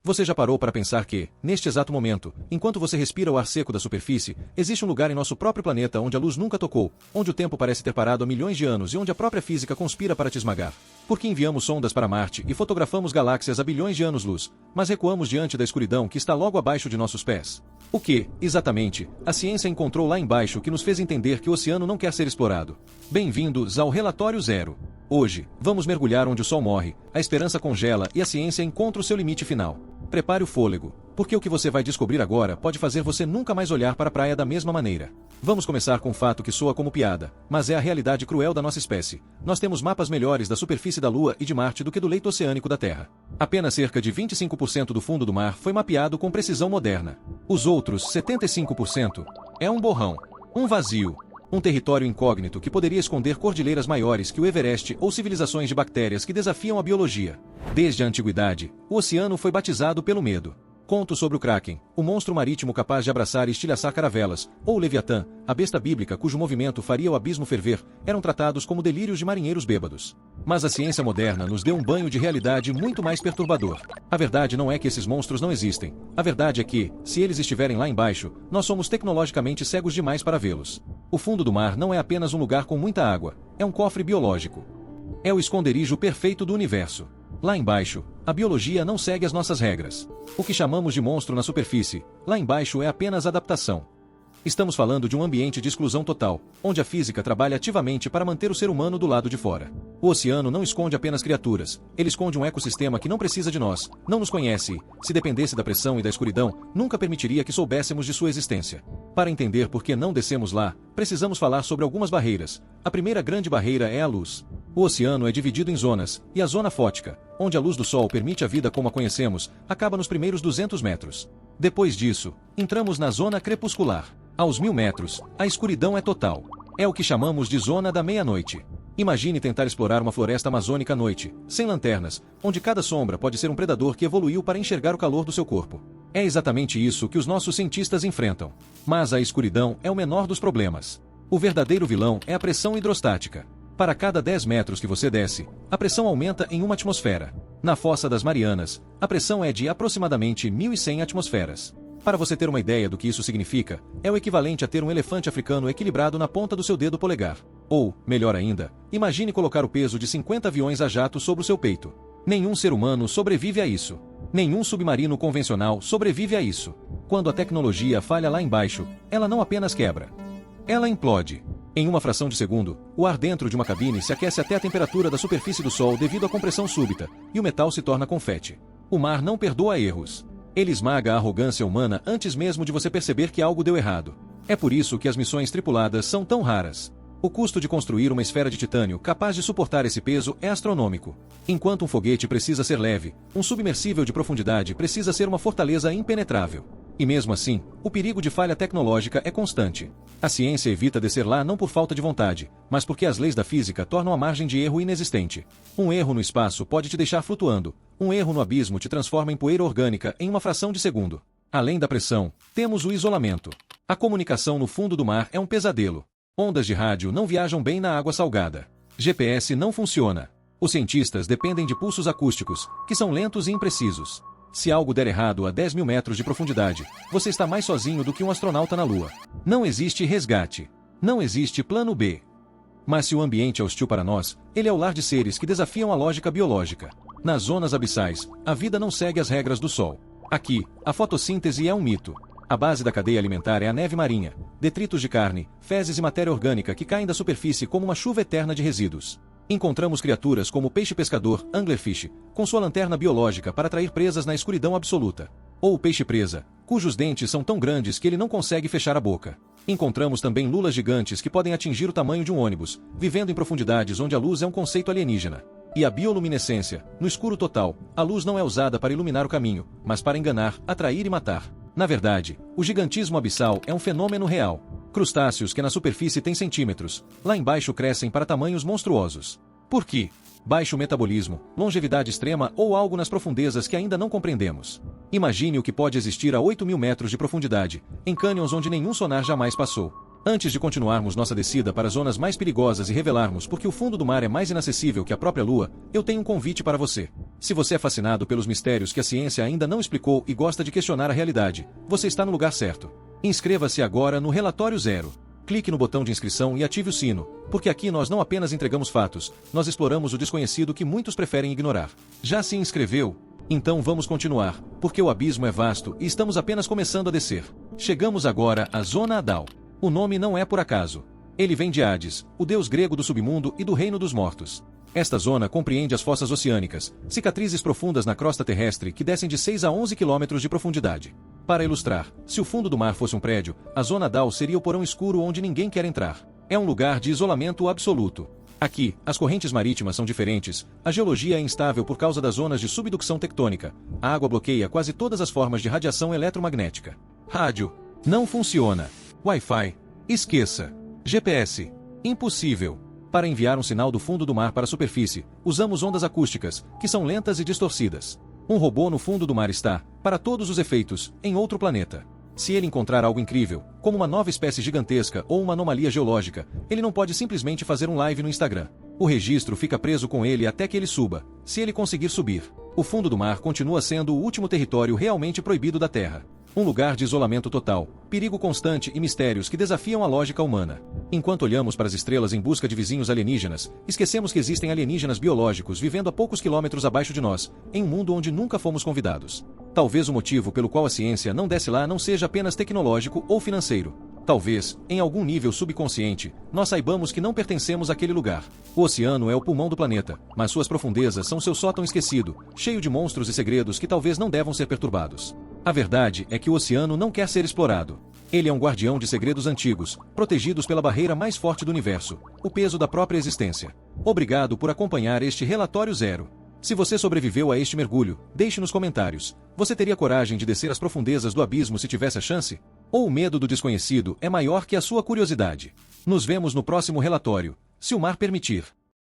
Você já parou para pensar que, neste exato momento, enquanto você respira o ar seco da superfície, existe um lugar em nosso próprio planeta onde a luz nunca tocou, onde o tempo parece ter parado há milhões de anos e onde a própria física conspira para te esmagar? Porque enviamos sondas para Marte e fotografamos galáxias a bilhões de anos-luz, mas recuamos diante da escuridão que está logo abaixo de nossos pés? O que, exatamente, a ciência encontrou lá embaixo que nos fez entender que o oceano não quer ser explorado? Bem-vindos ao Relatório Zero. Hoje, vamos mergulhar onde o sol morre, a esperança congela e a ciência encontra o seu limite final. Prepare o fôlego, porque o que você vai descobrir agora pode fazer você nunca mais olhar para a praia da mesma maneira. Vamos começar com um fato que soa como piada, mas é a realidade cruel da nossa espécie. Nós temos mapas melhores da superfície da Lua e de Marte do que do leito oceânico da Terra. Apenas cerca de 25% do fundo do mar foi mapeado com precisão moderna. Os outros 75% é um borrão, um vazio. Um território incógnito que poderia esconder cordilheiras maiores que o Everest ou civilizações de bactérias que desafiam a biologia. Desde a antiguidade, o oceano foi batizado pelo medo. Contos sobre o Kraken, o monstro marítimo capaz de abraçar e estilhaçar caravelas, ou o Leviatã, a besta bíblica cujo movimento faria o abismo ferver, eram tratados como delírios de marinheiros bêbados. Mas a ciência moderna nos deu um banho de realidade muito mais perturbador. A verdade não é que esses monstros não existem. A verdade é que, se eles estiverem lá embaixo, nós somos tecnologicamente cegos demais para vê-los. O fundo do mar não é apenas um lugar com muita água, é um cofre biológico. É o esconderijo perfeito do universo. Lá embaixo, a biologia não segue as nossas regras. O que chamamos de monstro na superfície, lá embaixo é apenas adaptação. Estamos falando de um ambiente de exclusão total, onde a física trabalha ativamente para manter o ser humano do lado de fora. O oceano não esconde apenas criaturas, ele esconde um ecossistema que não precisa de nós, não nos conhece e, se dependesse da pressão e da escuridão, nunca permitiria que soubéssemos de sua existência. Para entender por que não descemos lá, precisamos falar sobre algumas barreiras. A primeira grande barreira é a luz. O oceano é dividido em zonas, e a zona fótica, onde a luz do sol permite a vida como a conhecemos, acaba nos primeiros 200 metros. Depois disso, entramos na zona crepuscular. Aos 1000 metros, a escuridão é total. É o que chamamos de zona da meia-noite. Imagine tentar explorar uma floresta amazônica à noite, sem lanternas, onde cada sombra pode ser um predador que evoluiu para enxergar o calor do seu corpo. É exatamente isso que os nossos cientistas enfrentam. Mas a escuridão é o menor dos problemas. O verdadeiro vilão é a pressão hidrostática. Para cada 10 metros que você desce, a pressão aumenta em uma atmosfera. Na Fossa das Marianas, a pressão é de aproximadamente 1.100 atmosferas. Para você ter uma ideia do que isso significa, é o equivalente a ter um elefante africano equilibrado na ponta do seu dedo polegar. Ou, melhor ainda, imagine colocar o peso de 50 aviões a jato sobre o seu peito. Nenhum ser humano sobrevive a isso. Nenhum submarino convencional sobrevive a isso. Quando a tecnologia falha lá embaixo, ela não apenas quebra. Ela implode. Em uma fração de segundo, o ar dentro de uma cabine se aquece até a temperatura da superfície do Sol devido à compressão súbita, e o metal se torna confete. O mar não perdoa erros. Ele esmaga a arrogância humana antes mesmo de você perceber que algo deu errado. É por isso que as missões tripuladas são tão raras. O custo de construir uma esfera de titânio capaz de suportar esse peso é astronômico. Enquanto um foguete precisa ser leve, um submersível de profundidade precisa ser uma fortaleza impenetrável. E mesmo assim, o perigo de falha tecnológica é constante. A ciência evita descer lá não por falta de vontade, mas porque as leis da física tornam a margem de erro inexistente. Um erro no espaço pode te deixar flutuando. Um erro no abismo te transforma em poeira orgânica em uma fração de segundo. Além da pressão, temos o isolamento. A comunicação no fundo do mar é um pesadelo. Ondas de rádio não viajam bem na água salgada. GPS não funciona. Os cientistas dependem de pulsos acústicos, que são lentos e imprecisos. Se algo der errado a 10.000 metros de profundidade, você está mais sozinho do que um astronauta na Lua. Não existe resgate. Não existe plano B. Mas se o ambiente é hostil para nós, ele é o lar de seres que desafiam a lógica biológica. Nas zonas abissais, a vida não segue as regras do Sol. Aqui, a fotossíntese é um mito. A base da cadeia alimentar é a neve marinha, detritos de carne, fezes e matéria orgânica que caem da superfície como uma chuva eterna de resíduos. Encontramos criaturas como o peixe-pescador, anglerfish, com sua lanterna biológica para atrair presas na escuridão absoluta. Ou o peixe-presa, cujos dentes são tão grandes que ele não consegue fechar a boca. Encontramos também lulas gigantes que podem atingir o tamanho de um ônibus, vivendo em profundidades onde a luz é um conceito alienígena. E a bioluminescência, no escuro total, a luz não é usada para iluminar o caminho, mas para enganar, atrair e matar. Na verdade, o gigantismo abissal é um fenômeno real. Crustáceos que na superfície têm centímetros, lá embaixo crescem para tamanhos monstruosos. Por quê? Baixo metabolismo, longevidade extrema ou algo nas profundezas que ainda não compreendemos. Imagine o que pode existir a 8.000 metros de profundidade, em cânions onde nenhum sonar jamais passou. Antes de continuarmos nossa descida para zonas mais perigosas e revelarmos porque o fundo do mar é mais inacessível que a própria Lua, eu tenho um convite para você. Se você é fascinado pelos mistérios que a ciência ainda não explicou e gosta de questionar a realidade, você está no lugar certo. Inscreva-se agora no Relatório Zero. Clique no botão de inscrição e ative o sino, porque aqui nós não apenas entregamos fatos, nós exploramos o desconhecido que muitos preferem ignorar. Já se inscreveu? Então vamos continuar, porque o abismo é vasto e estamos apenas começando a descer. Chegamos agora à Zona Adal. O nome não é por acaso. Ele vem de Hades, o deus grego do submundo e do reino dos mortos. Esta zona compreende as fossas oceânicas, cicatrizes profundas na crosta terrestre que descem de 6 a 11 quilômetros de profundidade. Para ilustrar, se o fundo do mar fosse um prédio, a Zona Adal seria o porão escuro onde ninguém quer entrar. É um lugar de isolamento absoluto. Aqui, as correntes marítimas são diferentes, a geologia é instável por causa das zonas de subducção tectônica, a água bloqueia quase todas as formas de radiação eletromagnética. Rádio. Não funciona. Wi-Fi. Esqueça. GPS. Impossível. Para enviar um sinal do fundo do mar para a superfície, usamos ondas acústicas, que são lentas e distorcidas. Um robô no fundo do mar está, para todos os efeitos, em outro planeta. Se ele encontrar algo incrível, como uma nova espécie gigantesca ou uma anomalia geológica, ele não pode simplesmente fazer um live no Instagram. O registro fica preso com ele até que ele suba, se ele conseguir subir. O fundo do mar continua sendo o último território realmente proibido da Terra. Um lugar de isolamento total, perigo constante e mistérios que desafiam a lógica humana. Enquanto olhamos para as estrelas em busca de vizinhos alienígenas, esquecemos que existem alienígenas biológicos vivendo a poucos quilômetros abaixo de nós, em um mundo onde nunca fomos convidados. Talvez o motivo pelo qual a ciência não desce lá não seja apenas tecnológico ou financeiro. Talvez, em algum nível subconsciente, nós saibamos que não pertencemos àquele lugar. O oceano é o pulmão do planeta, mas suas profundezas são seu sótão esquecido, cheio de monstros e segredos que talvez não devam ser perturbados. A verdade é que o oceano não quer ser explorado. Ele é um guardião de segredos antigos, protegidos pela barreira mais forte do universo, o peso da própria existência. Obrigado por acompanhar este Relatório Zero. Se você sobreviveu a este mergulho, deixe nos comentários. Você teria coragem de descer às profundezas do abismo se tivesse a chance? Ou o medo do desconhecido é maior que a sua curiosidade? Nos vemos no próximo relatório, se o mar permitir.